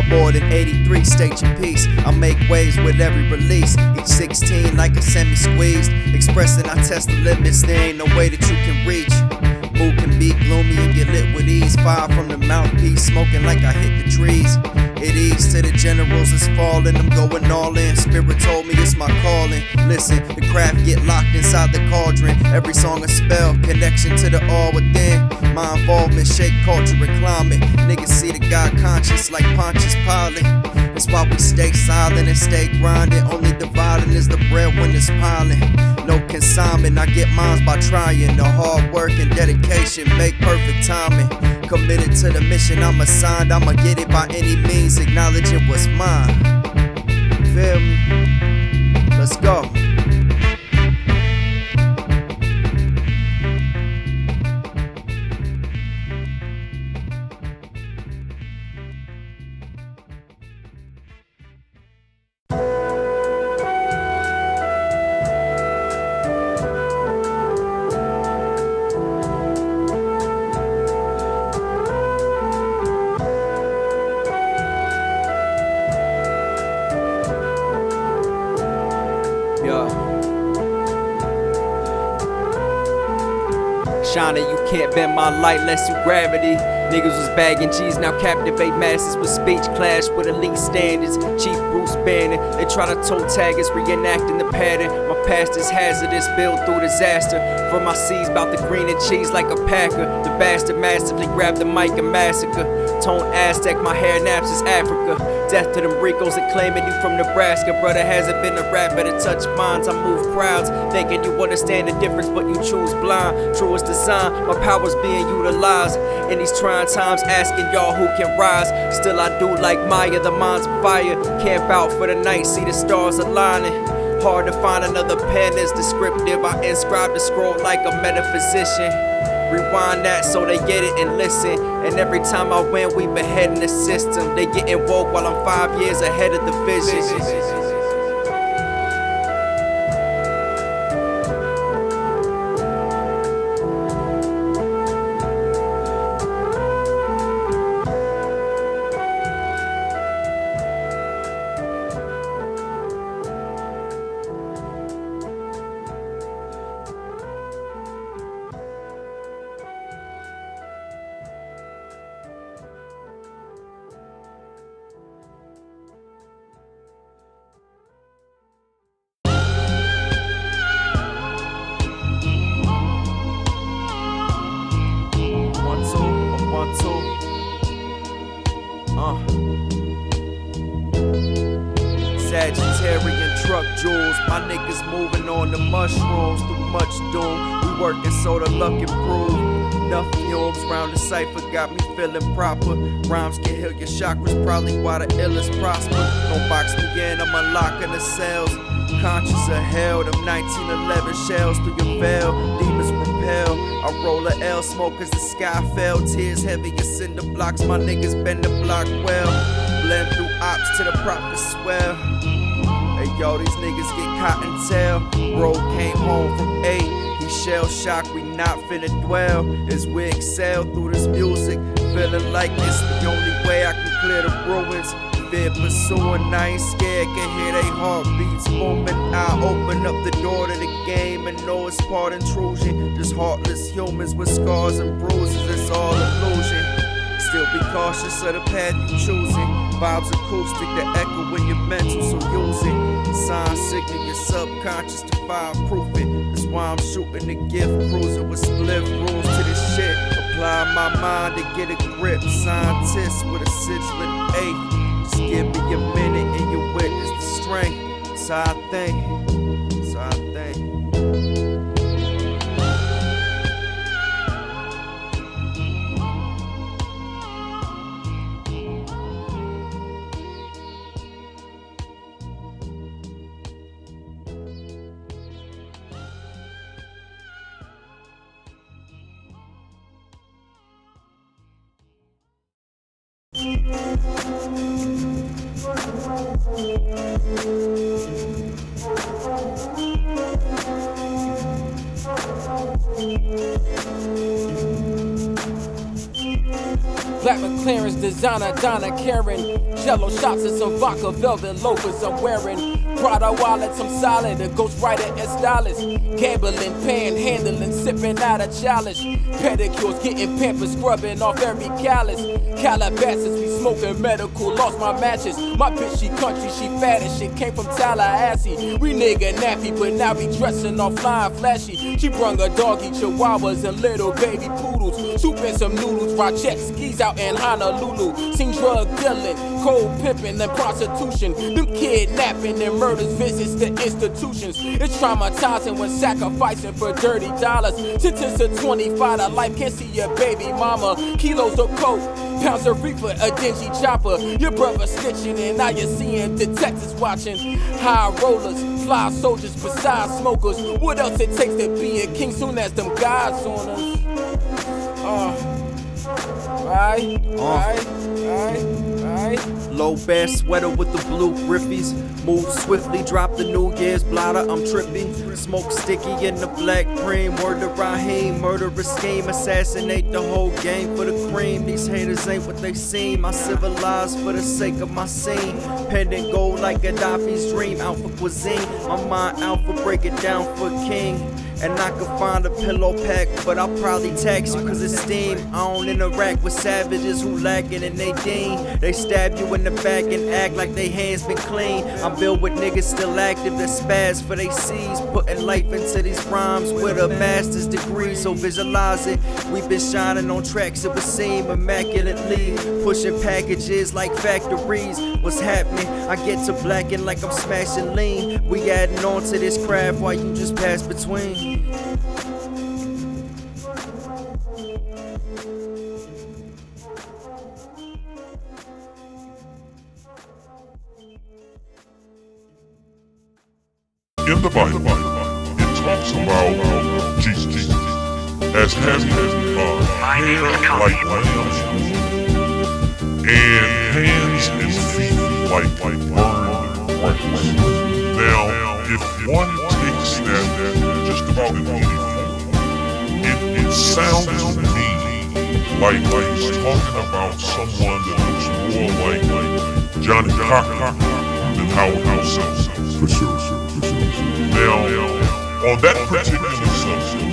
Starboard in 83, state your piece. I make waves with every release. Each 16 like a semi-squeezed. Expressing I test the limits, there ain't no way that you can reach. Mood can be gloomy and get lit with ease. Fire from the mouthpiece, smoking like I hit the trees. It ease to the generals is falling, I'm going all in. Spirit told me it's my calling. Listen, the craft get locked inside the cauldron. Every song a spell, connection to the all within. My involvement shake culture and climate. Niggas see the God conscious like Pontius Pilate. That's why we stay silent and stay grinding. Only dividing is the bread when it's piling. No consignment, I get mines by trying. The hard work and dedication make perfect timing. Committed to the mission I'm assigned. I'ma get it by any means, acknowledging what's mine. Feel me? Let's go. Shining, you can't bend my light less you gravity. Niggas was bagging G's, now captivate masses with speech. Clash with elite standards, Chief Bruce Banner. They try to toe tag us, reenacting the pattern. My past is hazardous, built through disaster. For my seeds, bout the green and cheese like a packer. The bastard massively grabbed the mic and massacre. Tone Aztec, my hair naps is Africa. Death to them Ricos that claiming you from Nebraska. Brother hasn't been a rapper to touch minds. I move crowds, thinking you understand the difference, but you choose blind. Truest design, my power's being utilized. In these trying times, asking y'all who can rise. Still I do like Maya, the mind's fire. Camp out for the night, see the stars aligning. Hard to find another pen that's descriptive. I inscribe the scroll like a metaphysician. Rewind that so they get it and listen. And every time I win, we beheading the system. They getting woke while I'm 5 years ahead of the vision. Sagittarian truck jewels, my niggas moving on the mushrooms through much doom. We working so the luck improve. Enough fumes round the cipher got me feeling proper. Rhymes can heal your chakras, probably why the illest prosper. Don't box me in, I'm unlocking the cells. Conscious of hell, them 1911 shells through your veil. Demons repel, I roll a L, smoke as the sky fell. Tears heavy as cinder blocks, my niggas bend the block well. Blend through ops to the prophets swell. Hey yo, these niggas get cottontail. Bro came home from 8, he shell shocked, we not finna dwell. As we excel through this music, feeling like it's the only way I can clear the ruins. Fear pursuing, I ain't scared, can hear they heartbeats booming. I open up the door to the game and know it's part intrusion. Just heartless humans with scars and bruises, it's all illusion. Still be cautious of the path you choosing. Vibes acoustic, the echo in your mental, so use it. Sign signal your subconscious to fireproof it. That's why I'm shooting the gift, cruising with split rules to this shit. Apply my mind to get a grip. Scientist with a sigil eighth. Just give me a minute and you witness the strength. That's how I think. That's how I think. Black McLaren's designer, Donna Karen. Jello shots and some vodka, velvet loafers I'm wearing. Prada wallets, I'm solid, a ghostwriter and stylist. Gambling, panhandling, sipping out of chalice. Pedicures, getting pampered, scrubbing off every callus. Calabasas, we smoking medical, lost my matches. My bitch, she country, she fat as shit, came from Tallahassee. We nigga nappy, but now we dressing all flying flashy. She brung a doggy, chihuahuas, and little baby poodles. Soup and some noodles, ride jet skis out in Honolulu. Seen drug dealing, cold pimping, and prostitution. Them kidnapping and murders, visits to institutions. It's traumatizing when sacrificing for dirty dollars. Sentence to 25 to life, can't see your baby mama. Kilos of coke, pounds of reefer, a dingy chopper. Your brother snitching and now you're seeing detectives watching. High rollers, fly soldiers beside smokers. What else it takes to be a king soon as them gods on us? Right. Low bass sweater with the blue grippies. Move swiftly, drop the New Year's blotter, I'm trippy. Smoke sticky in the black cream. Word to Rahiem, murderous scheme. Assassinate the whole game for the cream. These haters ain't what they seem. I civilize for the sake of my scene. Pendant gold like Gaddafi's dream. Out for cuisine, my mind out for break it down for king. And I could find a pillow pack, but I'll probably tax you cause it's steam. I don't interact with savages who lacking in they dean. They stab you in the back and act like they hands been clean. I'm built with niggas still active that spaz for they C's. Putting life into these rhymes with a master's degree, so visualize it. We've been shining on tracks that would seem immaculately. Pushing packages like factories. What's happening? I get to blacking like I'm smashing lean. We adding on to this craft while you just pass between. In the Bible, it talks about Jesus as having hair like lambs and hands and feet like burned rams. Now, if one takes that just about in any form, it sounds to me like he's talking about someone that looks more like Johnny Cochran than Howard himself. For sure. Now, on that particular subject,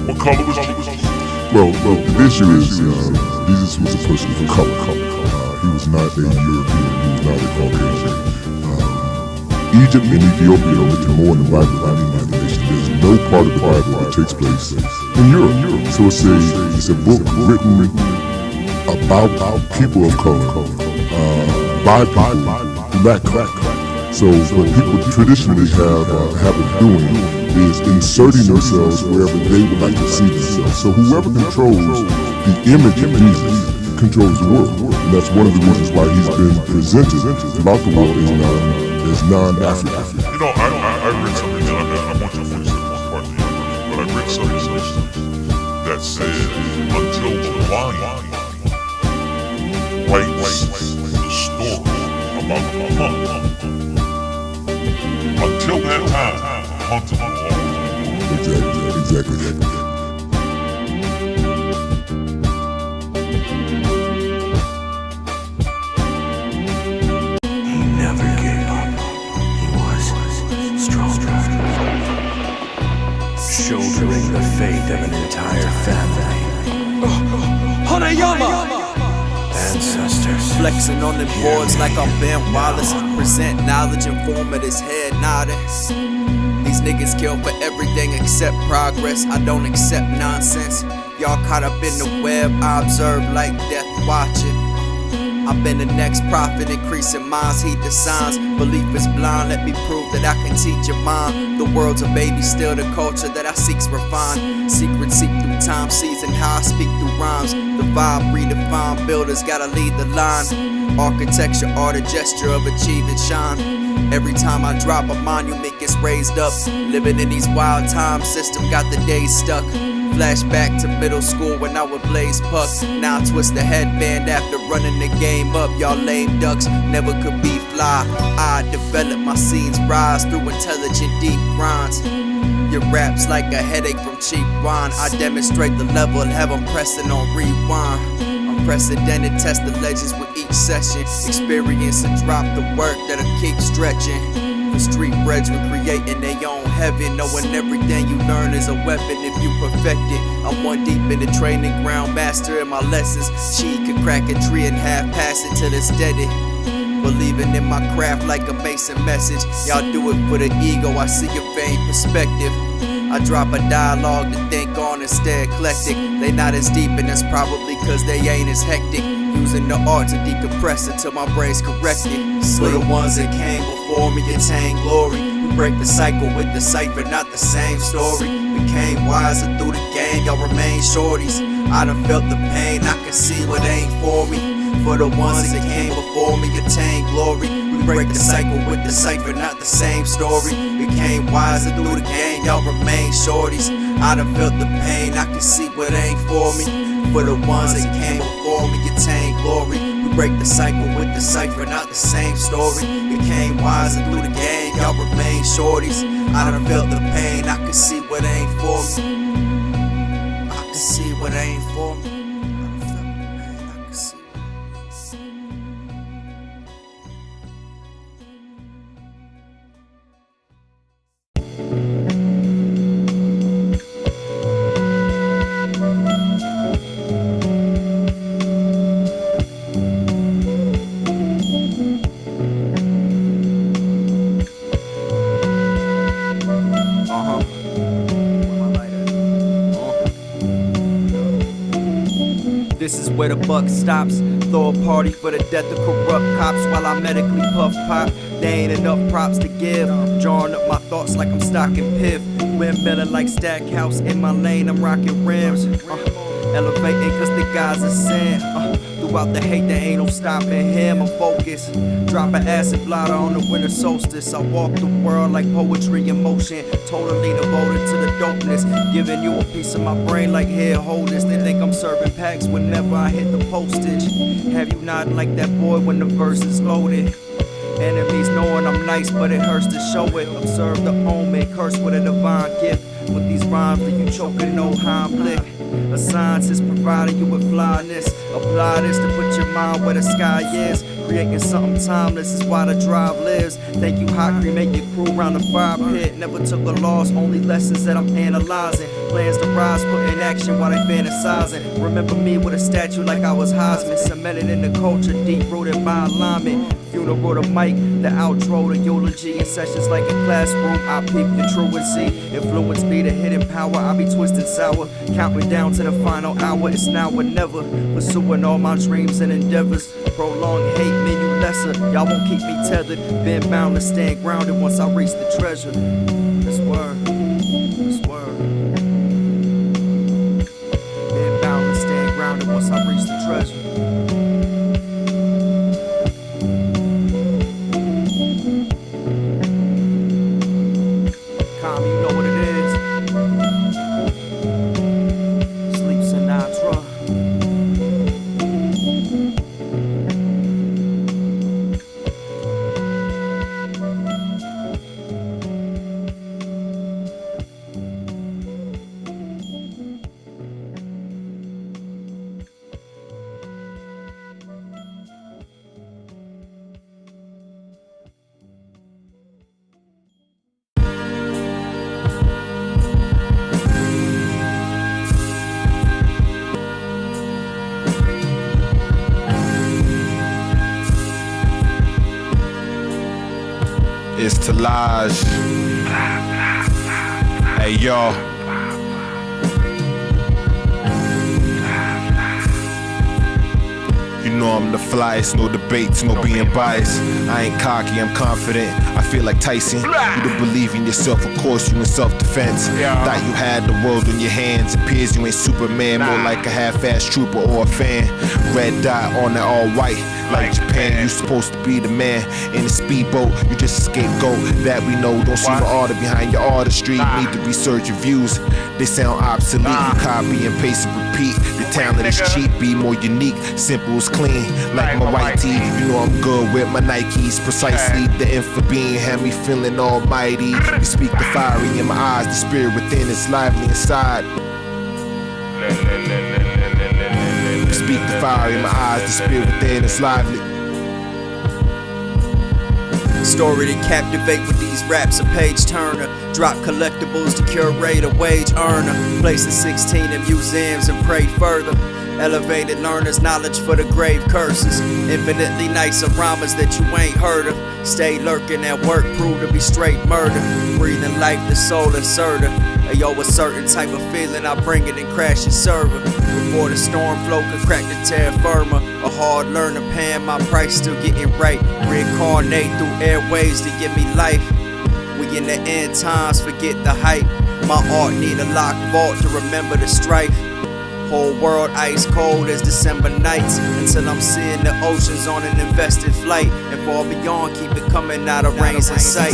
what color was Jesus? Well, the issue is Jesus was a person of color. He was not a European. He was not a Caucasian. Egypt and Ethiopia are written more in the Bible than any other nation. There's no part of the Bible that takes place in Europe. So it's a book written about people of color by black color. So what people traditionally have of doing is inserting themselves wherever they would like to see themselves. So whoever controls the image of Jesus controls the world. And that's one of the reasons why he's been presented throughout the world as non-African. You know, I read something, and I want you to finish that one part of the verse, but I read something that said, until the lion writes the story about the hunt, until that time, hunting will always be. Exactly. He never gave up. He was strong. Shouldering the fate of an entire family. Hanayama! Ancestors. Flexing on them boards like I'm Ben Wallace. Present knowledge in form of this head nodding. These niggas kill for everything except progress. I don't accept nonsense. Y'all caught up in the web, I observe like death watching. I've been the next prophet, increasing minds, heed the signs. Belief is blind, let me prove that I can teach your mind. The world's a baby, still the culture that I seek's refined. Secrets seep through time, season how I speak through rhymes. The vibe redefined, builders gotta lead the line. Architecture, art, a gesture of achievement shine. Every time I drop a monument gets raised up. Living in these wild times, system got the days stuck. Flashback to middle school when I would blaze pucks. Now I twist the headband after running the game up. Y'all lame ducks never could be fly. I develop my scenes, rise through intelligent deep grinds. Your rap's like a headache from cheap wine. I demonstrate the level and have them pressing on rewind. I'm Unprecedented, test the legends with each session. Experience and drop the work that'll keep stretching. The street brethren creating their own heaven, knowing everything you learn is a weapon if you perfect it. I'm one deep in the training ground, mastering my lessons. She could crack a tree in half, pass it till it's steady. Believing in my craft like a Mason message. Y'all do it for the ego, I see your vain perspective. I drop a dialogue to think on and stay eclectic. They not as deep and that's probably cause they ain't as hectic. Using the art to decompress until my brain's corrected. For the ones that came before me attain glory. We break the cycle with the cipher, not the same story. Became wiser through the game, y'all remain shorties. I done felt the pain, I can see what ain't for me. For the ones that came before me attain glory. We break the cycle with the cipher, not the same story. Became wiser through the game, y'all remain shorties. I done felt the pain, I can see what ain't for me. For the ones that came before me attain glory. We break the cycle with the cipher, not the same story. Became wiser through the game, y'all remain shorties. I done felt the pain, I can see what ain't for me. I can see what ain't for me. This is where the buck stops. Throw a party for the death of corrupt cops while I medically puff pop. There ain't enough props to give. Drawing up my thoughts like I'm stocking piff. Windmilling like Stackhouse in my lane, I'm rocking rims. Elevating cause the guys are sin. Throughout the hate, there ain't no stopping him. I'm focused. Drop an acid blotter on the winter solstice. I walk the world like poetry in motion. Totally devoted to the dopeness. Giving you a piece of my brain like here, hold this. They think I'm serving packs whenever I hit the postage. Have you nodding like that boy when the verse is loaded? Enemies knowing I'm nice, but it hurts to show it. Observe the omen, curse with a divine gift. With these rhymes that you choking, no Heimlich. A scientist providing you with flyness. Apply this to put your mind where the sky is. Creating something timeless is why the drive lives. Thank you, hot cremate your crew around the fire pit. Never took a loss, only lessons that I'm analyzing. Plans to rise, put in action while they fantasizing. Remember me with a statue like I was Heisman. Cemented in the culture, deep rooted by alignment. Funeral to mic, the outro to eulogy. In sessions like a classroom, I peep your truancy. Influence be the hidden power, I be twisted sour. Counting down to the final hour, it's now or never. Pursuing all my dreams and endeavors. Prolonged hate, mean you lesser. Y'all won't keep me tethered. Been bound to stand grounded once I reach the treasure. That's word, that's word. Been bound to stand grounded once I reach the treasure. You know what it is. Sleep Sinatra. It's Talaj. Hey y'all. You know I'm the flyest, no debates, no being biased. I ain't cocky, I'm confident. I feel like Tyson. You don't believe in yourself, of course you in self-defense. Thought you had the world in your hands. Appears you ain't Superman, more like a half-ass trooper or a fan. Red dot on that all white. Like Japan, you supposed to be the man. In the speedboat, you just a scapegoat. That we know, don't see the order behind your artistry. Need to research your views, they sound obsolete. You copy and paste and repeat. Your talent is cheap, be more unique. Simple is clean, like my white tee. You know I'm good with my Nikes. Precisely, the infant being had me feeling almighty. You speak the fiery in my eyes, the spirit within is lively inside. speak the fire in my eyes, the spirit within is lively. Story to captivate with these raps, a page turner. Drop collectibles to curate a wage earner. Place the 16 in museums and pray further. Elevated learners, knowledge for the grave curses. Infinitely nicer rhymers that you ain't heard of. Stay lurking at work, prove to be straight murder. Breathing life, the soul inserter. Ayo, a certain type of feeling, I bring it and crash your server. Before the storm flow can crack the terra firma. A hard learner paying my price, still getting right. Reincarnate through airwaves to give me life. We in the end times, forget the hype. My art need a locked vault to remember the strife. Whole world ice cold as December nights, until I'm seeing the oceans on an invested flight. And far beyond, keep it coming out of rains in sight.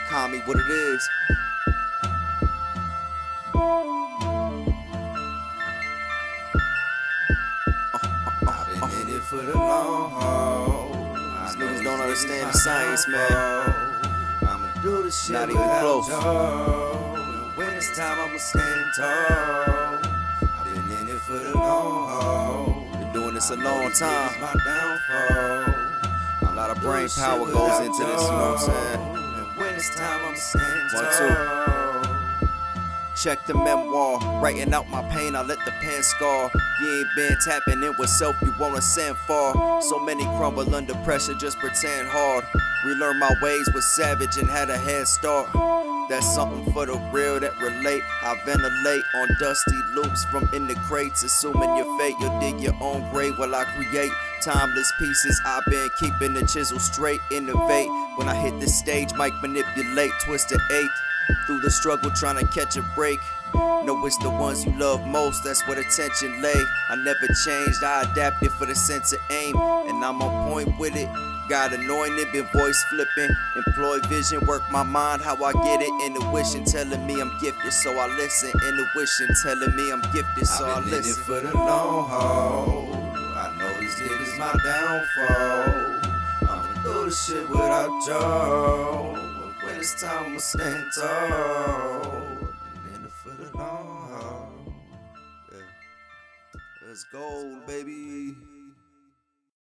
Call me what it is. I've been in it for the long haul. These niggas don't understand the science, man. I'ma do this shit Not even without close. Joe. When it's time, I'ma stand tall. I've been in it for the long haul. Been doing this a long time. My downfall. A lot of brain power goes into this, you know what I'm saying? When it's time, I'm stand One, tall. Check the memoir, writing out my pain, I let the pen scar. You ain't been tapping in with self, you wanna send far. So many crumble under pressure, just pretend hard. Relearn my ways, was savage and had a head start. That's something for the real that relate. I ventilate on dusty loops from in the crates. Assuming your fate, you'll dig your own grave while I create timeless pieces. I've been keeping the chisel straight, innovate. When I hit the stage, mic manipulate, twist the eighth. Through the struggle, trying to catch a break. No, it's the ones you love most, that's where attention lay. I never changed, I adapted for the sense of aim. And I'm on point with it. Got anointed, been voice flipping. Employ vision, work my mind, how I get it. Intuition telling me I'm gifted, so I listen. Intuition telling me I'm gifted, so I I've been in it listen. for the long haul. I know these niggas my downfall. I'ma do this shit without Joe. When it's time, I'ma stand tall. I've been in it for the long haul. Let's go, baby.